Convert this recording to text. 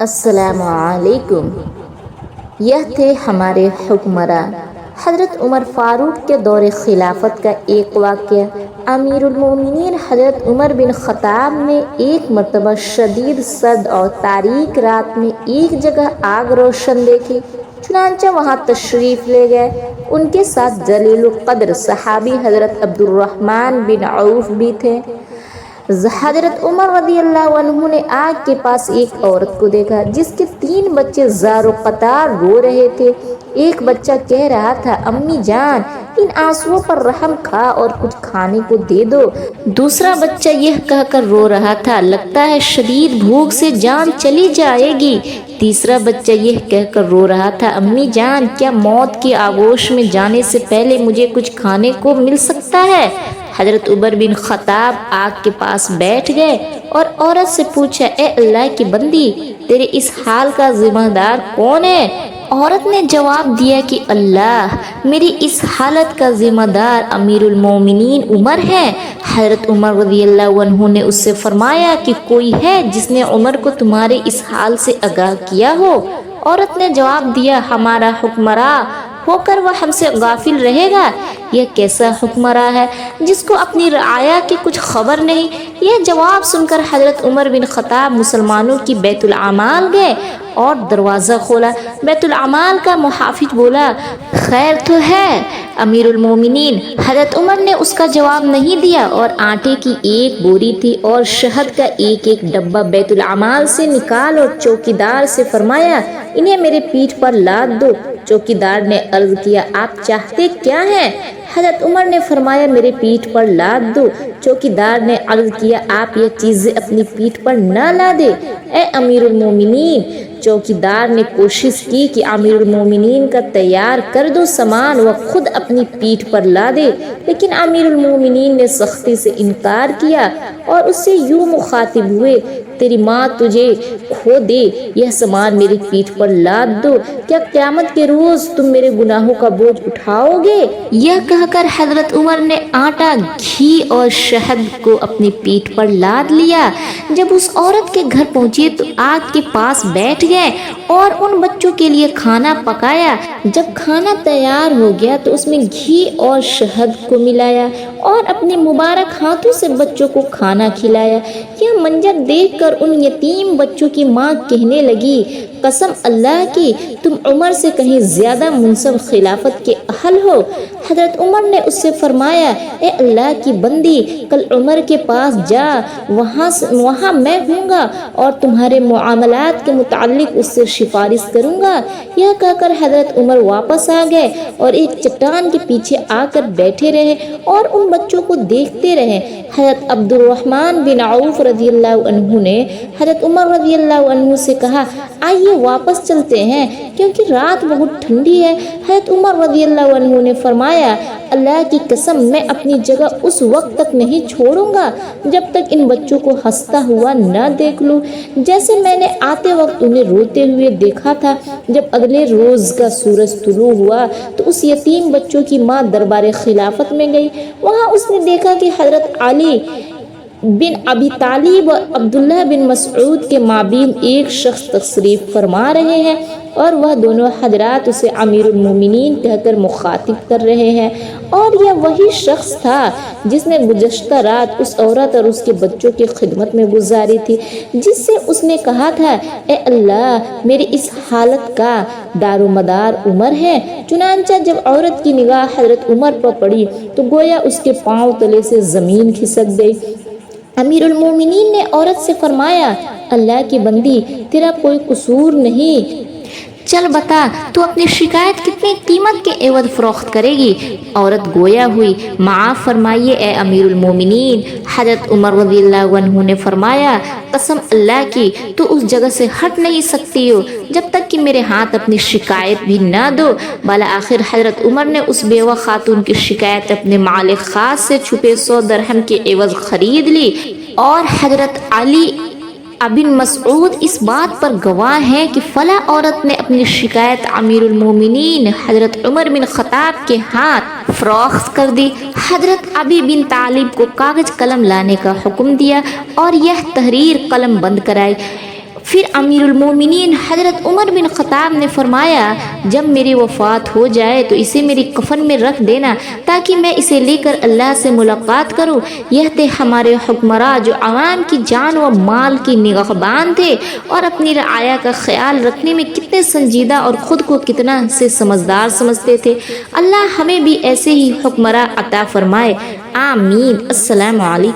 السلام علیکم۔ یہ تھے ہمارے حکمراں حضرت عمر فاروق کے دور خلافت کا ایک واقعہ۔ امیر المومنین حضرت عمر بن خطاب نے ایک مرتبہ شدید سرد اور تاریک رات میں ایک جگہ آگ روشن دیکھی، چنانچہ وہاں تشریف لے گئے۔ ان کے ساتھ جلیل القدر صحابی حضرت عبد الرحمن بن عوف بھی تھے۔ حضرت عمر رضی اللہ عنہ نے آگ کے پاس ایک عورت کو دیکھا جس کے 3 بچے زار و قطار رو رہے تھے۔ ایک بچہ کہہ رہا تھا، امی جان ان آنسوؤں پر رحم کھا اور کچھ کھانے کو دے دو۔ دوسرا بچہ یہ کہہ کر رو رہا تھا، لگتا ہے شدید بھوک سے جان چلی جائے گی۔ تیسرا بچہ یہ کہہ کر رو رہا تھا، امی جان کیا موت کی آغوش میں جانے سے پہلے مجھے کچھ کھانے کو مل سکتا ہے؟ حضرت عمر بن خطاب آگ کے پاس بیٹھ گئے اور عورت سے پوچھا، اے اللہ کی بندی، تیرے اس حال کا ذمہ دار کون ہے؟ عورت نے جواب دیا کہ اللہ، میری اس حالت کا ذمہ دار امیر المومنین عمر ہے۔ حضرت عمر رضی اللہ عنہ نے اس سے فرمایا کہ کوئی ہے جس نے عمر کو تمہارے اس حال سے آگاہ کیا ہو؟ عورت نے جواب دیا، ہمارا حکمراں ہو کر وہ ہم سے غافل رہے گا؟ یہ کیسا حکمراں ہے جس کو اپنی رعایا کی کچھ خبر نہیں؟ یہ جواب سن کر حضرت عمر بن خطاب مسلمانوں کی بیت العمال گئے اور دروازہ کھولا۔ بیت العمال کا محافظ بولا، خیر تو ہے امیر المومنین؟ حضرت عمر نے اس کا جواب نہیں دیا اور آٹے کی ایک بوری تھی اور شہد کا ایک ڈبہ بیت العمال سے نکال اور چوکیدار سے فرمایا، انہیں میرے پیٹھ پر لاد دو۔ چوکیدار نے عرض کیا، آپ چاہتے کیا ہیں؟ حضرت عمر نے فرمایا، میرے پیٹھ پر لاد دو۔ چوکیدار نے عرض کیا، آپ یہ چیزیں اپنی پیٹھ پر نہ لادے اے امیر المومنین۔ چوکیدار نے کوشش کی کہ امیر المومنین کا تیار کر دو سامان وہ خود اپنی پیٹھ پر لادے، لیکن امیر المومنین نے سختی سے انکار کیا اور اس سے یوں مخاطب ہوئے، تیری ماں تجھے کھو دے، یہ سامان میری پیٹھ پر لاد دو، کیا قیامت کے روز تم میرے گناہوں کا بوجھ اٹھاؤ گے؟ یہ کہہ کر حضرت عمر نے آٹا، گھی اور شہد کو اپنی پیٹھ پر لاد لیا۔ جب اس عورت کے گھر پہنچے تو آگ کے پاس بیٹھ گئے اور ان بچوں کے لیے کھانا پکایا۔ جب کھانا تیار ہو گیا تو اس میں گھی اور شہد کو ملایا اور اپنے مبارک ہاتھوں سے بچوں کو کھانا کھلایا۔ یہ منظر دیکھ کر ان یتیم بچوں کی ماں کہنے لگی، قسم اللہ کی تم عمر سے کہیں زیادہ منصب خلافت کے اہل ہو۔ حضرت عمر نے اس سے فرمایا، اے اللہ کی بندی، کل عمر کے پاس جا، وہاں میں ہوں گا اور تمہارے معاملات کے متعلق اس سے سفارش کروں گا۔ یہ کہہ کر حضرت عمر واپس آ گئے اور ایک چٹان کے پیچھے آ کر بیٹھے رہے اور ان بچوں کو دیکھتے رہے۔ حضرت عبد الرحمن بن عوف رضی اللہ عنہ نے حضرت عمر رضی اللہ عنہ سے کہا، آئیے واپس چلتے ہیں کیونکہ رات بہت ٹھنڈی ہے۔ حضرت عمر رضی اللہ عنہ نے فرمایا، اللہ کی قسم میں اپنی جگہ اس وقت تک نہیں چھوڑوں گا جب تک ان بچوں کو ہنستا ہوا نہ دیکھ لوں، جیسے میں نے آتے وقت انہیں روتے ہوئے دیکھا تھا۔ جب اگلے روز کا سورج طلوع ہوا تو اس یتیم بچوں کی ماں دربار خلافت میں گئی۔ وہاں اس نے دیکھا کہ حضرت علی بن ابی طالب اور عبداللہ بن مسعود کے مابین ایک شخص تشریف فرما رہے ہیں اور وہ دونوں حضرات اسے امیر المومنین کہہ کر مخاطب کر رہے ہیں، اور یہ وہی شخص تھا جس نے گزشتہ رات اس عورت اور اس کے بچوں کی خدمت میں گزاری تھی، جس سے اس نے کہا تھا، اے اللہ، میری اس حالت کا دار و مدار عمر ہے۔ چنانچہ جب عورت کی نگاہ حضرت عمر پر پڑی تو گویا اس کے پاؤں تلے سے زمین کھسک گئی۔ امیر المومنین نے عورت سے فرمایا، اللہ کی بندی، تیرا کوئی قصور نہیں، چل بتا تو اپنی شکایت کتنی قیمت کے عوض فروخت کرے گی؟ عورت گویا ہوئی، معاف فرمائیے اے امیر المومنین۔ حضرت عمر رضی اللہ عنہ نے فرمایا، قسم اللہ کی تو اس جگہ سے ہٹ نہیں سکتی ہو جب تک کہ میرے ہاتھ اپنی شکایت بھی نہ دو۔ بالآخر حضرت عمر نے اس بیوہ خاتون کی شکایت اپنے مال خاص سے چھپے 100 درہم کے عوض خرید لی، اور حضرت علی ابن مسعود اس بات پر گواہ ہیں کہ فلاں عورت نے اپنی شکایت امیر المومنین حضرت عمر بن خطاب کے ہاتھ فروخت کر دی۔ حضرت ابی بن طالب کو کاغذ قلم لانے کا حکم دیا اور یہ تحریر قلم بند کرائی۔ پھر امیر المومنین حضرت عمر بن خطاب نے فرمایا جب میری وفات ہو جائے تو اسے میری کفن میں رکھ دینا تاکہ میں اسے لے کر اللہ سے ملاقات کروں۔ یہ تھے ہمارے حکمراں جو عوام کی جان و مال کی نگہبان تھے اور اپنی رعایا کا خیال رکھنے میں کتنے سنجیدہ اور خود کو کتنا سے سمجھدار سمجھتے تھے۔ اللہ ہمیں بھی ایسے ہی حکمراں عطا فرمائے، آمین۔ السلام علیکم۔